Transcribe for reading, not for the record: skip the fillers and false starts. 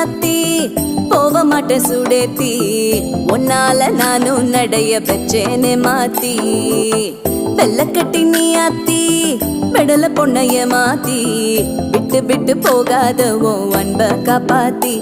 மாத்தி போக மாட்டேன் சுடேத்தி உன்னால நானும் நடைய பெற்றேனே மாத்தி வெள்ள கட்டி நீ ஆத்தி பெடல பொண்ணைய மாத்தி விட்டு விட்டு போகாத உன் அன்ப காப்பாத்தி